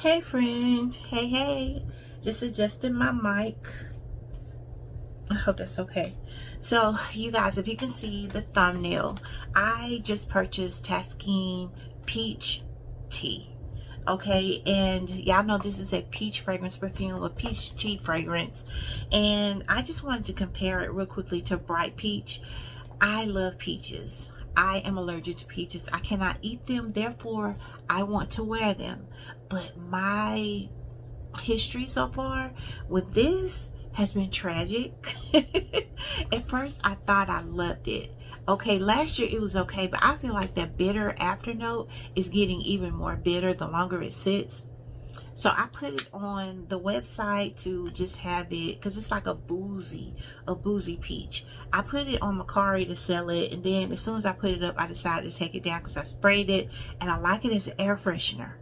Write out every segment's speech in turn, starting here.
Hey friend, hey, just adjusting my mic. I hope that's okay. So you guys, if you can see the thumbnail, I just purchased Taskeen peach tea. Okay, and y'all know this is a peach fragrance perfume, a peach tea fragrance, and I just wanted to compare it real quickly to Bright Peach. I love peaches. I am allergic to peaches. I cannot eat them, therefore I want to wear them. But my history so far with this has been tragic. At first I thought I loved it. Okay, last year it was okay, but I feel like that bitter after note is getting even more bitter the longer it sits. So I put it on the website to just have it, because it's like a boozy peach. I put it on Macari to sell it, and then as soon as I put it up, I decided to take it down because I sprayed it, and I like it as an air freshener.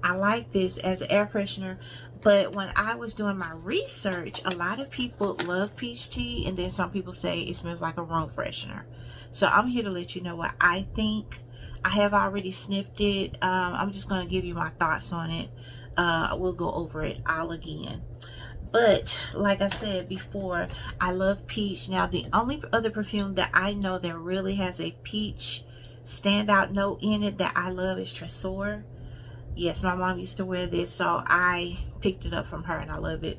I like this as an air freshener. But when I was doing my research, a lot of people love peach tea, and then some people say it smells like a room freshener. So I'm here to let you know what I think. I have already sniffed it. I'm just going to give you my thoughts on it. We'll go over it all again. But like I said before, I love peach. Now the only other perfume that I know that really has a peach standout note in it that I love is Tresor. Yes, my mom used to wear this, so I picked it up from her and I love it.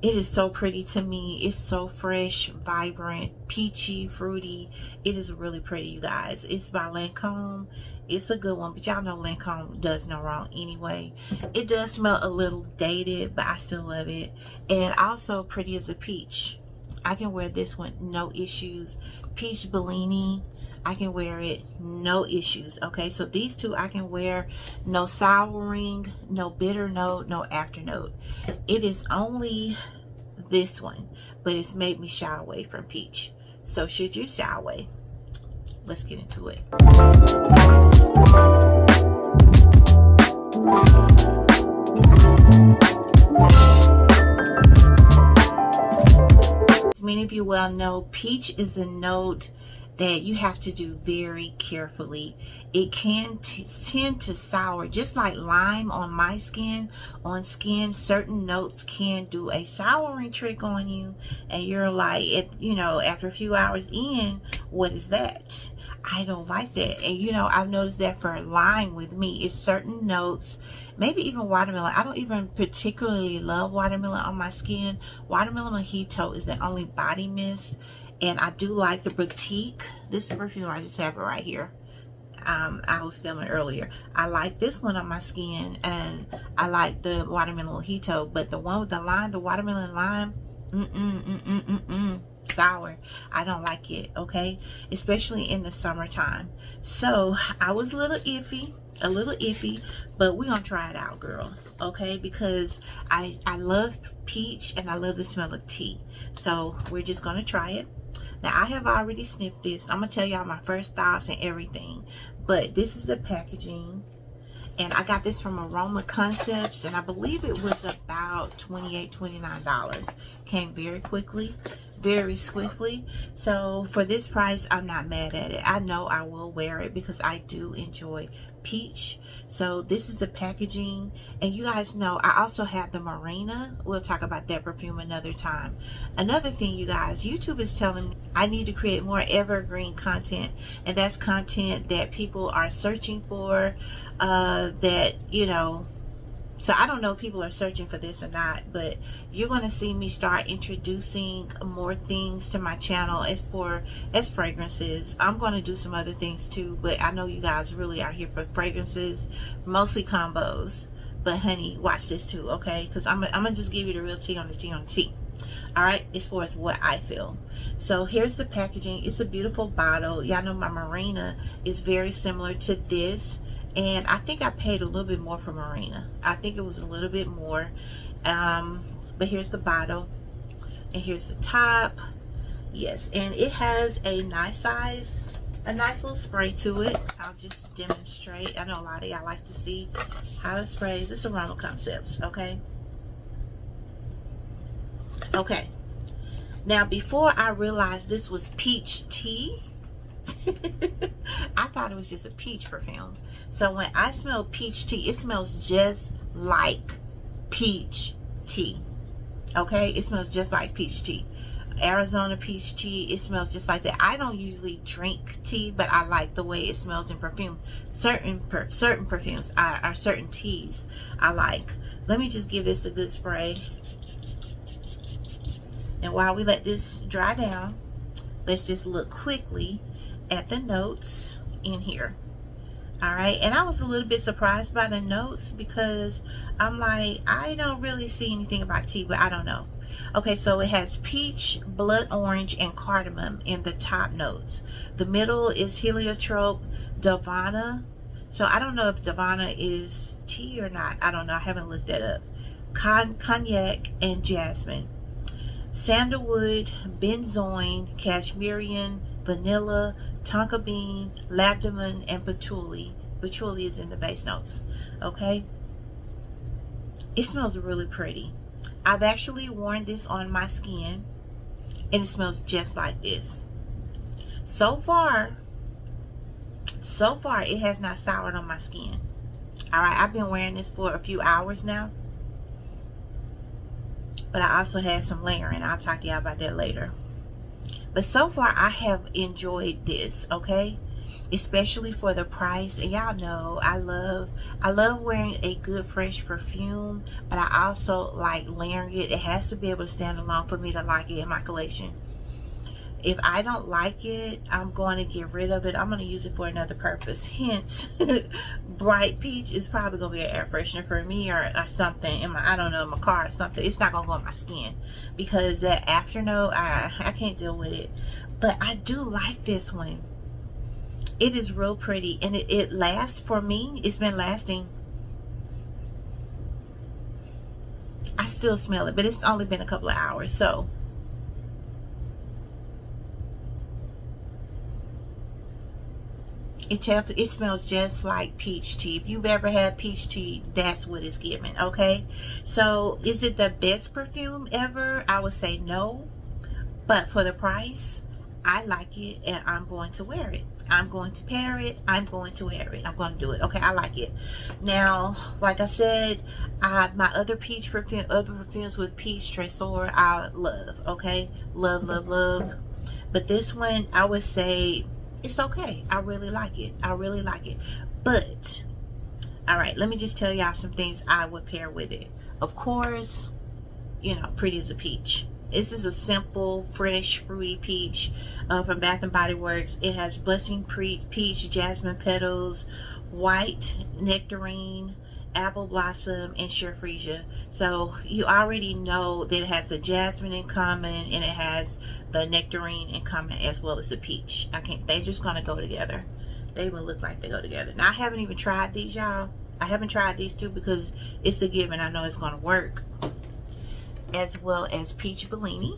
It is so pretty to me. It's so fresh, vibrant, peachy, fruity. It is really pretty, you guys. It's by Lancome. It's a good one, but y'all know Lancome does no wrong anyway. It does smell a little dated, but I still love it. And also pretty as a peach. I can wear this one, no issues. Peach Bellini, I can wear it, no issues. Okay, so these two I can wear, no souring, no bitter note, no after note. It is only this one, but it's made me shy away from peach. So should you shy away? Let's get into it. As many of you well know, peach is a note that you have to do very carefully. It can tend to sour, just like lime on my skin. On skin, certain notes can do a souring trick on you, and you're like, you know, after a few hours in, what is that? I don't like that. And you know, I've noticed that for lime with me, it's certain notes, maybe even watermelon. I don't even particularly love watermelon on my skin. Watermelon mojito is the only body mist. And I do like the Boutique. This perfume, I just have it right here. I was filming earlier. I like this one on my skin, and I like the watermelon mojito. But the one with the lime, the watermelon lime, sour. I don't like it, okay? Especially in the summertime. So I was a little iffy, but we're gonna try it out, girl, okay? Because I love peach and I love the smell of tea. So we're just gonna try it. Now I have already sniffed this. I'm gonna tell y'all my first thoughts and everything, but this is the packaging, and I got this from Aroma Concepts, and I believe it was about $28–$29. Came very quickly, very swiftly. So for this price, I'm not mad at it. I know I will wear it because I do enjoy peach. So this is the packaging, and you guys know I also have the Marina. We'll talk about that perfume another time. Another thing, you guys, YouTube is telling me I need to create more evergreen content, and that's content that people are searching for, that, you know, so I don't know if people are searching for this or not, but you're going to see me start introducing more things to my channel as fragrances. I'm going to do some other things too, but I know you guys really are here for fragrances, mostly combos. But honey, watch this too, okay? Because I'm gonna just give you the real tea on the tea on the tea. All right, as far as what I feel. So here's the packaging. It's a beautiful bottle. Y'all know my Marina is very similar to this. And I think I paid a little bit more for Marina. I think it was a little bit more. But here's the bottle. And here's the top. Yes, and it has a nice size, a nice little spray to it. I'll just demonstrate. I know a lot of y'all like to see how it sprays. It's Aroma Concepts, okay? Okay. Now, before I realized this was peach tea, I thought it was just a peach perfume. So when I smell peach tea, it smells just like peach tea. Okay, it smells just like peach tea. Arizona peach tea, it smells just like that. I don't usually drink tea, but I like the way it smells in perfume. Certain perfumes are certain teas I like. Let me just give this a good spray. And while we let this dry down, let's just look quickly at the notes in here. All right, and I was a little bit surprised by the notes because I'm like, I don't really see anything about tea, but I don't know. Okay, so it has peach, blood orange, and cardamom in the top notes. The middle is heliotrope, davana. So I don't know if davana is tea or not. I don't know. I haven't looked that up. Cognac and jasmine. Sandalwood, benzoin, cashmerian, vanilla, tonka bean, ladamon, and patchouli. Patchouli is in the base notes. Okay, it smells really pretty. I've actually worn this on my skin and it smells just like this. So far it has not soured on my skin. All right, I've been wearing this for a few hours now, but I also had some layering. I'll talk to y'all about that later. But so far I have enjoyed this, okay? Especially for the price. And y'all know I love wearing a good fresh perfume, but I also like layering it. It has to be able to stand alone for me to like it in my collection. If I don't like it, I'm going to get rid of it. I'm going to use it for another purpose. Hence, bright peach is probably going to be an air freshener for me or something in my, I don't know, my car or something. It's not going to go on my skin because that afternote, I can't deal with it. But I do like this one. It is real pretty and it lasts for me. It's been lasting. I still smell it, but it's only been a couple of hours. So it smells just like peach tea. If you've ever had peach tea, that's what it's giving. Okay, so is it the best perfume ever? I would say no, but for the price, I like it and I'm going to wear it. I'm going to pair it. I'm going to wear it. I'm going to do it. Okay, I like it. Now, like I said, my other peach perfume, other perfumes with peach tresor, I love. Okay, love, love, love. But this one, I would say it's okay. I really like it. I really like it. But all right, let me just tell y'all some things I would pair with it. Of course, you know, pretty as a peach. This is a simple, fresh, fruity peach from Bath and Body Works. It has blushing peach, jasmine petals, white nectarine, apple blossom, and sheer freesia. So you already know that it has the jasmine in common and it has the nectarine in common as well as the peach. They're just gonna go together. They even look like they go together. Now I haven't even tried these, y'all. I haven't tried these two because it's a given. I know it's gonna work. As well as Peach Bellini.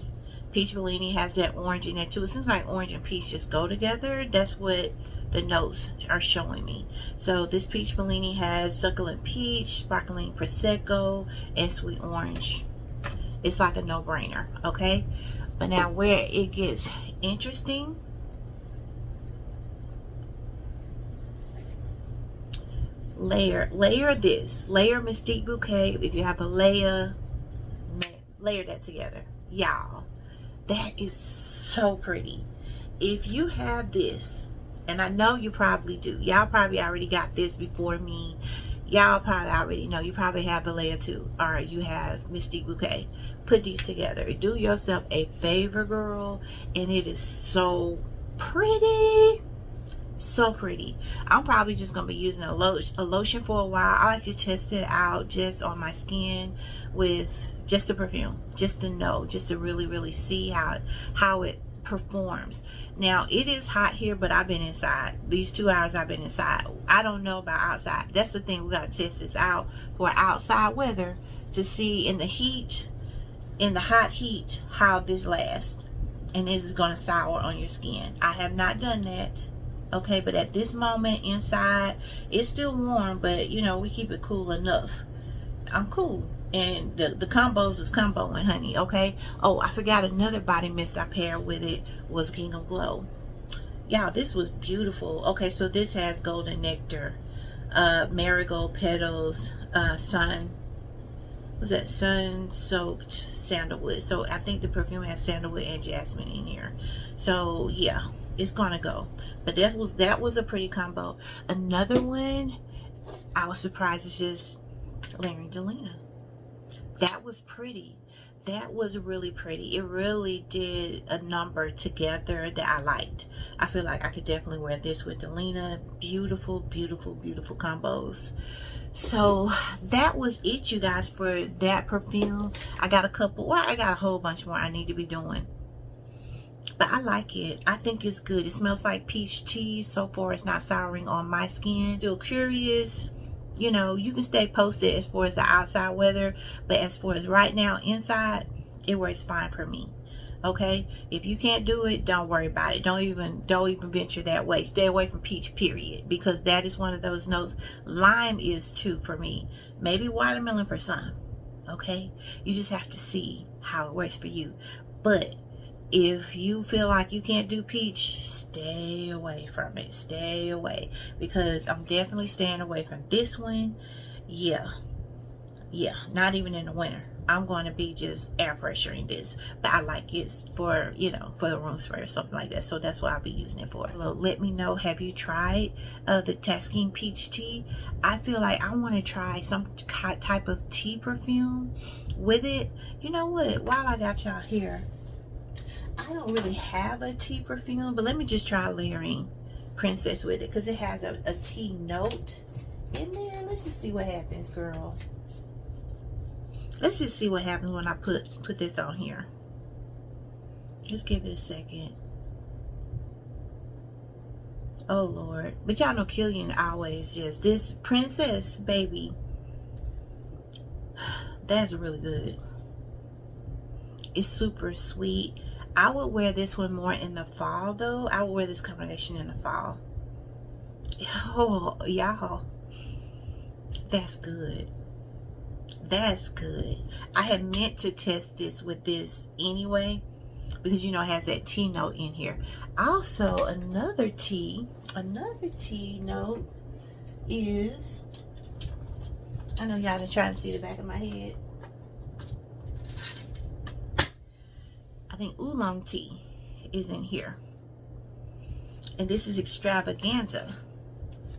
Peach Bellini has that orange in it too. It seems like orange and peach just go together. That's what the notes are showing me. So this Peach Bellini has succulent peach, sparkling prosecco, and sweet orange. It's like a no-brainer, okay? But now where it gets interesting, layer this. Layer Mystique Bouquet. If you have a layer that together, y'all, that is so pretty. If you have this, and I know you probably do, y'all probably already got this before me, y'all probably already know, you probably have the layer too, or you have Mystique Bouquet. Put these together, do yourself a favor, girl, and it is so pretty. So pretty. I'm probably just gonna be using a lotion for a while. I like to test it out just on my skin with just the perfume, just to know, just to really see how it performs. Now it is hot here, but I've been inside. These 2 hours I've been inside. I don't know about outside. That's the thing, we gotta test this out for outside weather to see in the heat, in the hot heat, how this lasts and is it gonna sour on your skin. I have not done that. Okay, but at this moment inside, it's still warm, but you know, we keep it cool enough. I'm cool. And the combos is comboing, honey, okay? Oh, I forgot another body mist I paired with it was Gingham Glow. Y'all, this was beautiful. Okay, so this has golden nectar, marigold petals, sun soaked sandalwood. So I think the perfume has sandalwood and jasmine in here. So yeah, it's gonna go. But that was a pretty combo. Another one I was surprised is just Larry Delina. That was pretty. That was really pretty. It really did a number together that I liked. I feel like I could definitely wear this with Delina. Beautiful, beautiful, beautiful combos. So that was it, you guys, for that perfume. I got a couple, well, I got a whole bunch more I need to be doing. But I like it. I think it's good. It smells like peach tea. So far, it's not souring on my skin. Still curious. You know, you can stay posted as far as the outside weather, but as far as right now inside, it works fine for me. Okay, if you can't do it, don't worry about it. Don't even venture that way. Stay away from peach, period, because that is one of those notes. Lime is too for me. Maybe watermelon for some. Okay, you just have to see how it works for you. But if you feel like you can't do peach, stay away from it. Stay away, because I'm definitely staying away from this one. Yeah, not even in the winter. I'm going to be just air freshening this, but I like it for, you know, for the room spray or something like that. So that's what I'll be using it for. So let me know, have you tried the Taskeen peach tea? I feel like I want to try some type of tea perfume with it. You know what, while I got y'all here, I don't really have a tea perfume, but let me just try layering Princess with it, because it has a tea note in there. Let's just see what happens, girl. Let's just see what happens when I put this on here. Just give it a second. Oh Lord. But y'all know Killian always just, this Princess, baby, that's really good. It's super sweet. I would wear this one more in the fall though. I would wear this combination in the fall. Oh, y'all, that's good. That's good. I had meant to test this with this anyway, because you know it has that tea note in here. Also, another tea note is, I know y'all been trying to see the back of my head. I think oolong tea is in here, and this is extravaganza.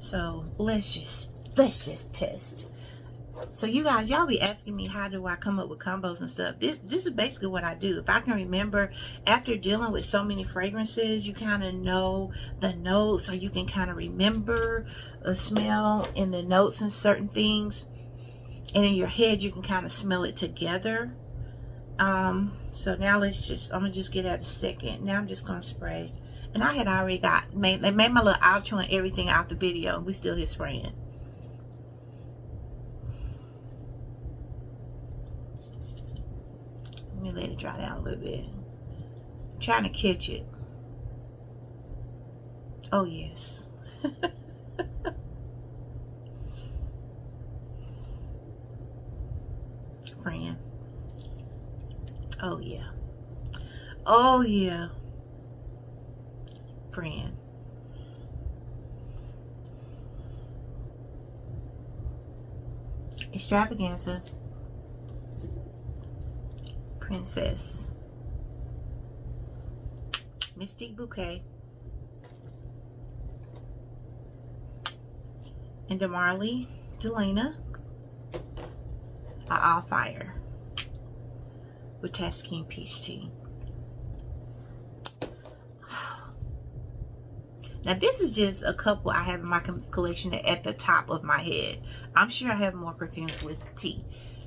So let's just test. So you guys, y'all be asking me, how do I come up with combos and stuff? This is basically what I do. If I can remember, after dealing with so many fragrances, you kind of know the notes, or you can kind of remember a smell in the notes and certain things, and in your head you can kind of smell it together. So now I'm gonna just get out a second. Now I'm just gonna spray, and I had already they made my little outro and everything out the video, and we still here spraying. Let me let it dry down a little bit. I'm trying to catch it. Oh yes. Friend. Oh yeah. Oh yeah. Friend. Extravaganza. Princess. Mystique Bouquet. And Demarley Delina are all fire with Taskeen peach tea. Now this is just a couple I have in my collection at the top of my head. I'm sure I have more perfumes with tea.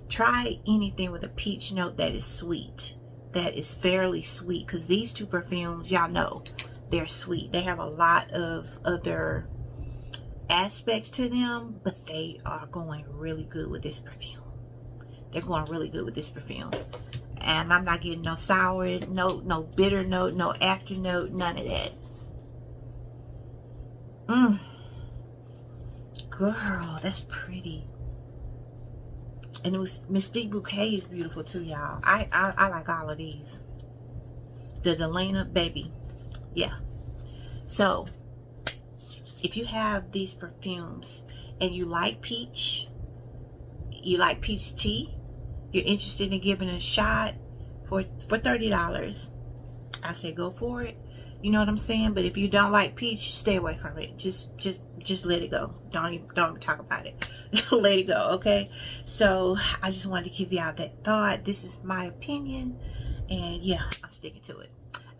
Try anything with a peach note that is sweet, that is fairly sweet, because these two perfumes, y'all know, they're sweet. They have a lot of other aspects to them, but they are going really good with this perfume. They're going really good with this perfume. And I'm not getting no sour note, no bitter note, no after note, none of that. Girl, that's pretty. And it was Mystique Bouquet is beautiful too, y'all. I like all of these. The Delina, baby. Yeah. So if you have these perfumes and you like peach, you like peach tea, you're interested in giving it a shot for $30, I say go for it. You know what I'm saying? But if you don't like peach, stay away from it. Just let it go. Don't even talk about it. Let it go, okay? So I just wanted to give y'all that thought. This is my opinion, and yeah, I'm sticking to it.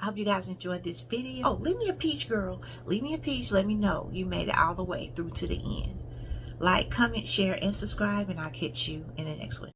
I hope you guys enjoyed this video. Oh, leave me a peach, girl. Leave me a peach. Let me know you made it all the way through to the end. Like, comment, share, and subscribe, and I'll catch you in the next one.